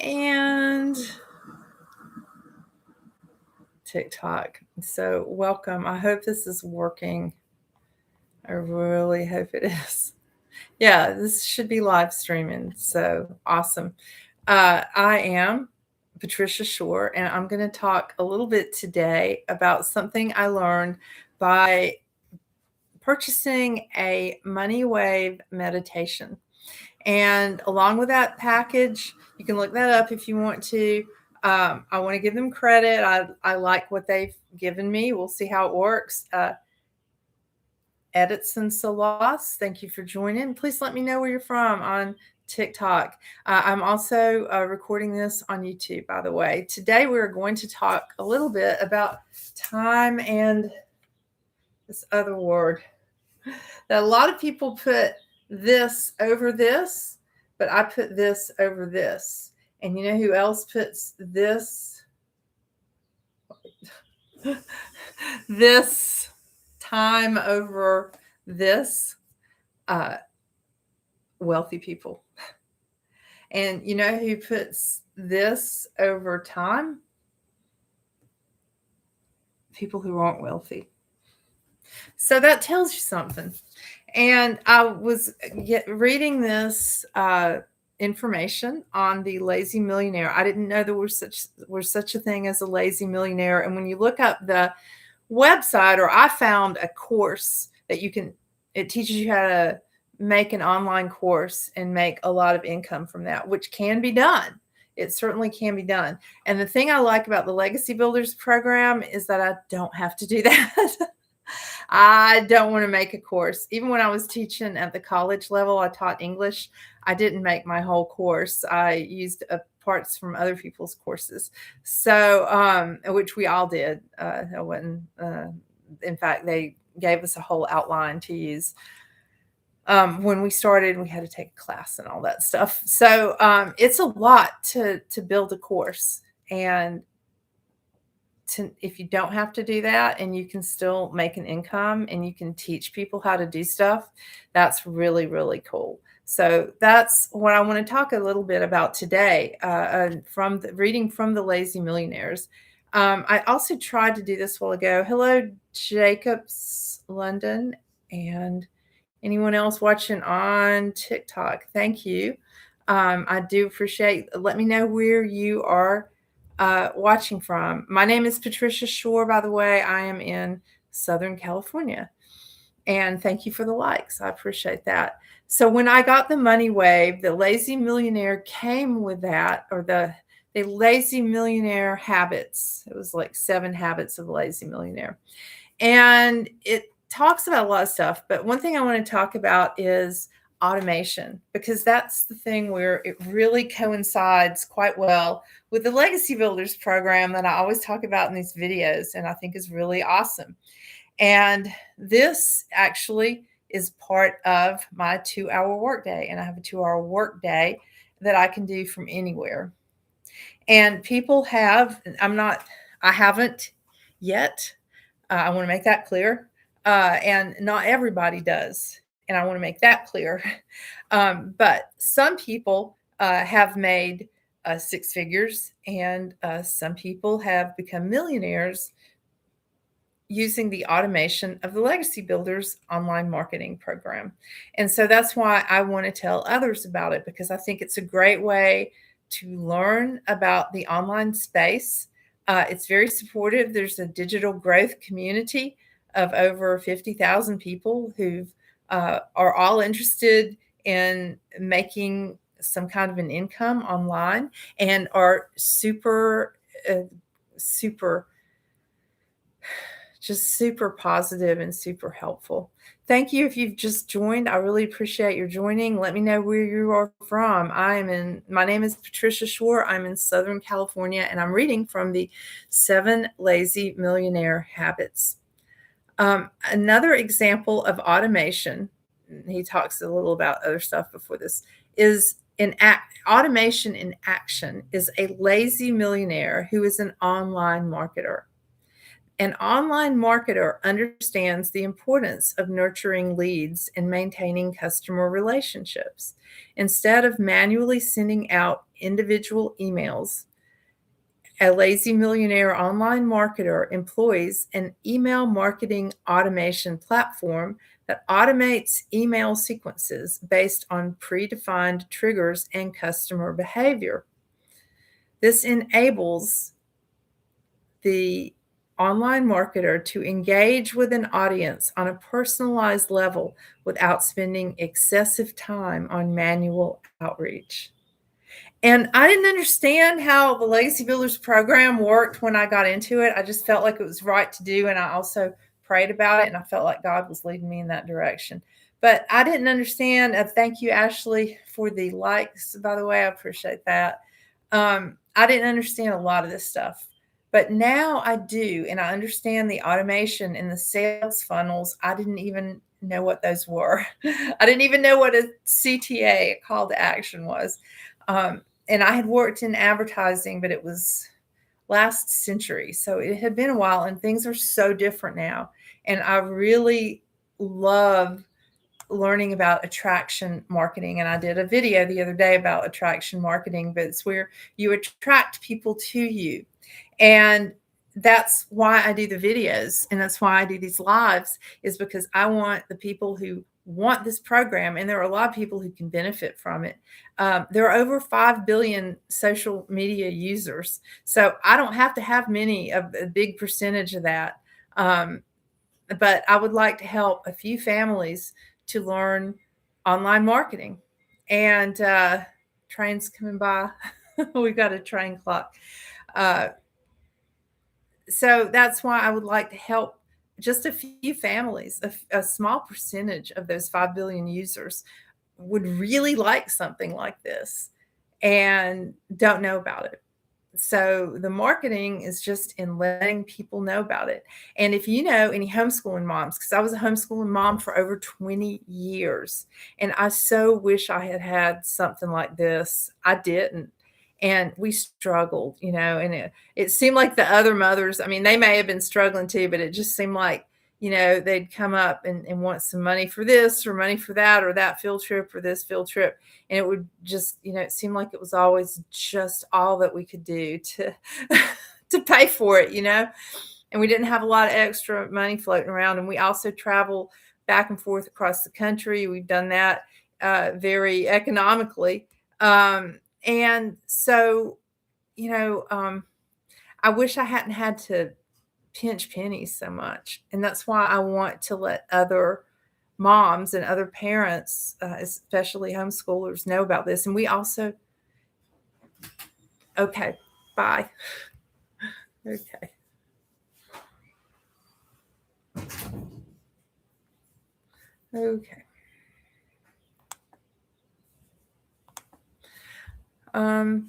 and TikTok. So welcome. I hope this is working. I really hope it is. Yeah, this should be live streaming. So awesome. I am Patricia Shore, and I'm going to talk a little bit today about something I learned by purchasing a Money Wave meditation. And along with that package, you can look that up if you want to. I want to give them credit. I like what they've given me. We'll see how it works. Edison Salas, thank you for joining. Please let me know where you're from on TikTok. I'm also recording this on YouTube, by the way. Today, we're going to talk a little bit about time and this other word that a lot of people put this over this, but I put this over this. And you know who else puts this? This time over this? Wealthy people. And you know who puts this over time? People who aren't wealthy. So that tells you something. And I was reading this information on the lazy millionaire. I didn't know there was such a thing as a lazy millionaire. And when you look up the website, or I found a course that it teaches you how to make an online course and make a lot of income from that, which can be done. It certainly can be done. And the thing I like about the Legacy Builders program is that I don't have to do that. I don't want to make a course. Even when I was teaching at the college level, I taught English. I didn't make my whole course. I used parts from other people's courses. So, which we all did. I wasn't, in fact, they gave us a whole outline to use. When we started, we had to take a class and all that stuff. So it's a lot to build a course. And if you don't have to do that and you can still make an income and you can teach people how to do stuff, that's really, really cool. So that's what I want to talk a little bit about today, reading from the Lazy Millionaires. I also tried to do this a while ago. Hello, Jacobs London, and anyone else watching on TikTok. Thank you. I do appreciate. Let me know where you are watching from. My name is Patricia Shore, by the way. I am in Southern California. And thank you for the likes. I appreciate that. So when I got the Money Wave, the Lazy Millionaire came with that, or the Lazy Millionaire Habits. It was like 7 Habits of the Lazy Millionaire. And it talks about a lot of stuff. But one thing I want to talk about is automation, because that's the thing where it really coincides quite well with the Legacy Builders program that I always talk about in these videos, and I think is really awesome. And this actually is part of my 2-hour workday, and I have a 2-hour workday that I can do from anywhere. And people have, I haven't yet. I want to make that clear. And not everybody does. And I want to make that clear. But some people have made 6 figures, and some people have become millionaires using the automation of the Legacy Builders online marketing program. And so that's why I want to tell others about it, because I think it's a great way to learn about the online space. It's very supportive. There's a digital growth community of over 50,000 people who are all interested in making some kind of an income online, and are super positive and super helpful. Thank you if you've just joined. I really appreciate your joining. Let me know where you are from. My name is Patricia Shore. I'm in Southern California, and I'm reading from the 7 Lazy Millionaire Habits. Another example of automation, he talks a little about other stuff before this, is automation in action is a lazy millionaire who is an online marketer. An online marketer understands the importance of nurturing leads and maintaining customer relationships. Instead of manually sending out individual emails. A lazy millionaire online marketer employs an email marketing automation platform that automates email sequences based on predefined triggers and customer behavior. This enables the online marketer to engage with an audience on a personalized level without spending excessive time on manual outreach. And I didn't understand how the Legacy Builders program worked when I got into it. I just felt like it was right to do. And I also prayed about it, and I felt like God was leading me in that direction. But I didn't understand. Thank you, Ashley, for the likes, by the way. I appreciate that. I didn't understand a lot of this stuff. But now I do, and I understand the automation and the sales funnels. I didn't even know what those were. I didn't even know what a CTA, a call to action, was. And I had worked in advertising, but it was last century. So it had been a while, and things are so different now. And I really love learning about attraction marketing. And I did a video the other day about attraction marketing, but it's where you attract people to you. And that's why I do the videos, and that's why I do these lives, is because I want the people who want this program, and there are a lot of people who can benefit from it. There are over 5 billion social media users, so I don't have to have many of a big percentage of that. But I would like to help a few families to learn online marketing. And train's coming by. We've got a train clock. So that's why I would like to help just a few families. A small percentage of those 5 billion users would really like something like this and don't know about it. So the marketing is just in letting people know about it. And if you know any homeschooling moms, because I was a homeschooling mom for over 20 years, and I so wish I had had something like this. I didn't. And we struggled, and it seemed like the other mothers, I mean, they may have been struggling too, but it just seemed like, they'd come up and want some money for this or money for that, or that field trip or this field trip. And it would just, it seemed like it was always just all that we could do to, to pay for it, and we didn't have a lot of extra money floating around. And we also travel back and forth across the country. We've done that very economically. And so, I wish I hadn't had to pinch pennies so much. And that's why I want to let other moms and other parents, especially homeschoolers, know about this. And we also, okay, bye. Okay. Okay.